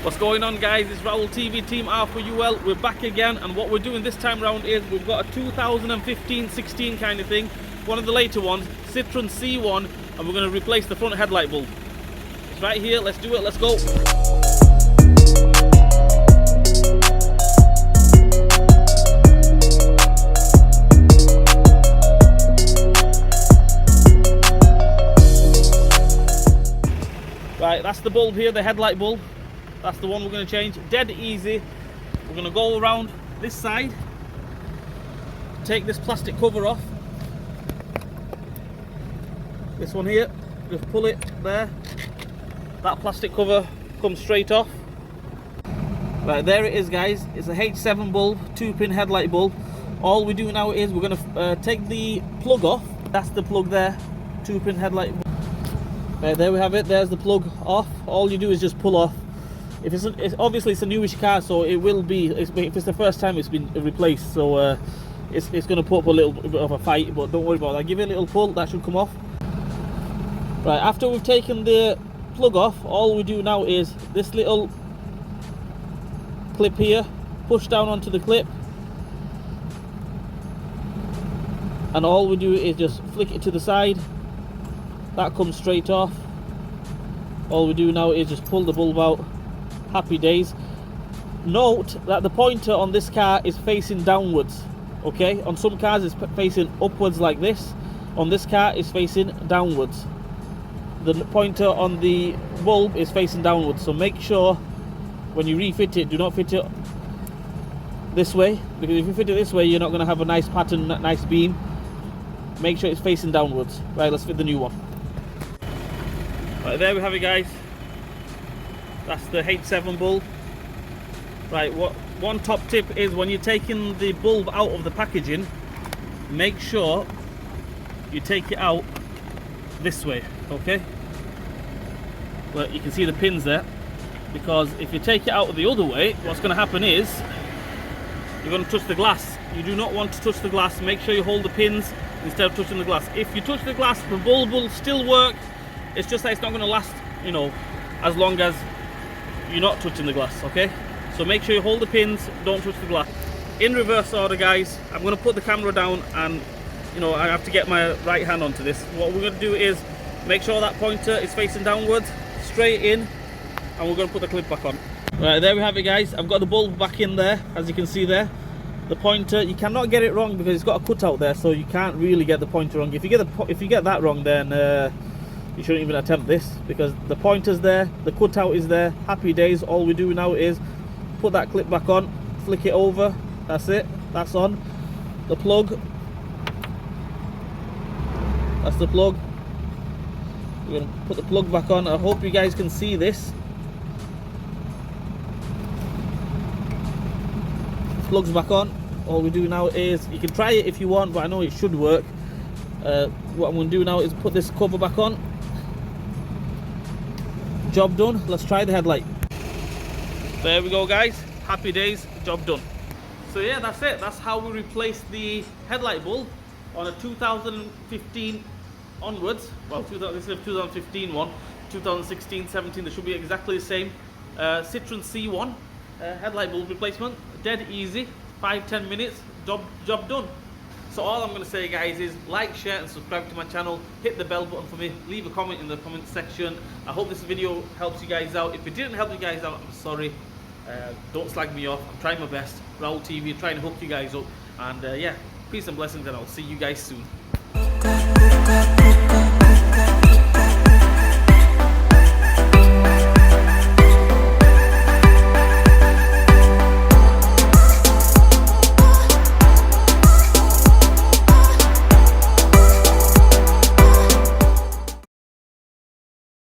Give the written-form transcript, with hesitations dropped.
What's going on, guys? It's Raul TV team R4UL. We're back again, and what we're doing this time around is we've got a 2015-16 kind of thing, one of the later ones, Citroen C1, and we're going to replace the front headlight bulb. It's right here. Let's do it. Let's go. Right, that's the bulb here, the headlight bulb. That's the one we're going to change. Dead easy. We're going to go around this side, take this plastic cover off. This one here, just pull it there. That plastic cover comes straight off. Right, there it is, guys. It's a H7 bulb, 2-pin headlight bulb. All we do now is we're going to take the plug off. That's the plug there, 2-pin headlight bulb. Right, there we have it. There's the plug off. All you do is just pull off. If it's obviously it's a newish car, so it will be. If it's the first time it's been replaced, so it's going to put up a little bit of a fight. But don't worry about that. Give it a little pull. That should come off. Right, after we've taken the plug off, all we do now is this little clip here. Push down onto the clip, and all we do is just flick it to the side. That comes straight off. All we do now is just pull the bulb out. Happy days. Note that the pointer on this car is facing downwards. Okay, on some cars it's facing upwards like this. On this car it's facing downwards. The pointer on the bulb is facing downwards, so make sure when you refit it, do not fit it this way, because if you fit it this way, you're not going to have a nice pattern, nice beam. Make sure it's facing downwards. Right, let's fit the new one. Right, there we have it, guys. That's the H7 bulb. Right, one top tip is when you're taking the bulb out of the packaging, make sure you take it out this way, okay? Well, you can see the pins there, because if you take it out the other way, what's going to happen is you're going to touch the glass. You do not want to touch the glass. Make sure you hold the pins instead of touching the glass. If you touch the glass, the bulb will still work. It's just that it's not going to last, you know, as long as you're not touching the glass, okay? So make sure you hold the pins, don't touch the glass. In reverse order, guys, I'm going to put the camera down, and you know I have to get my right hand onto this. What we're going to do is make sure that pointer is facing downwards, straight in, and we're going to put the clip back on. Right, there we have it, guys. I've got the bulb back in there, as you can see there. The pointer, you cannot get it wrong because it's got a cutout there, so you can't really get the pointer wrong. If you get that wrong, then you shouldn't even attempt this, because the pointer's there, the cutout is there. Happy days. All we do now is put that clip back on, flick it over. That's it. That's on. The plug. That's the plug. We're going to put the plug back on. I hope you guys can see this. Plug's back on. All we do now is, you can try it if you want, but I know it should work. What I'm going to do now is put this cover back on. Job done. Let's try the headlight. There we go, guys. Happy days. Job done. So yeah, that's it. That's how we replace the headlight bulb on a 2015 onwards. Well, this is a 2015 one. 2016, 17, they should be exactly the same. Citroen C1 headlight bulb replacement. Dead easy. 5-10 minutes. Job done. So all I'm going to say, guys, is like, share and subscribe to my channel. Hit the bell button for me. Leave a comment in the comment section. I hope this video helps you guys out. If it didn't help you guys out, I'm sorry. Don't slag me off. I'm trying my best. Raul TV, trying to hook you guys up. And yeah, peace and blessings, and I'll see you guys soon.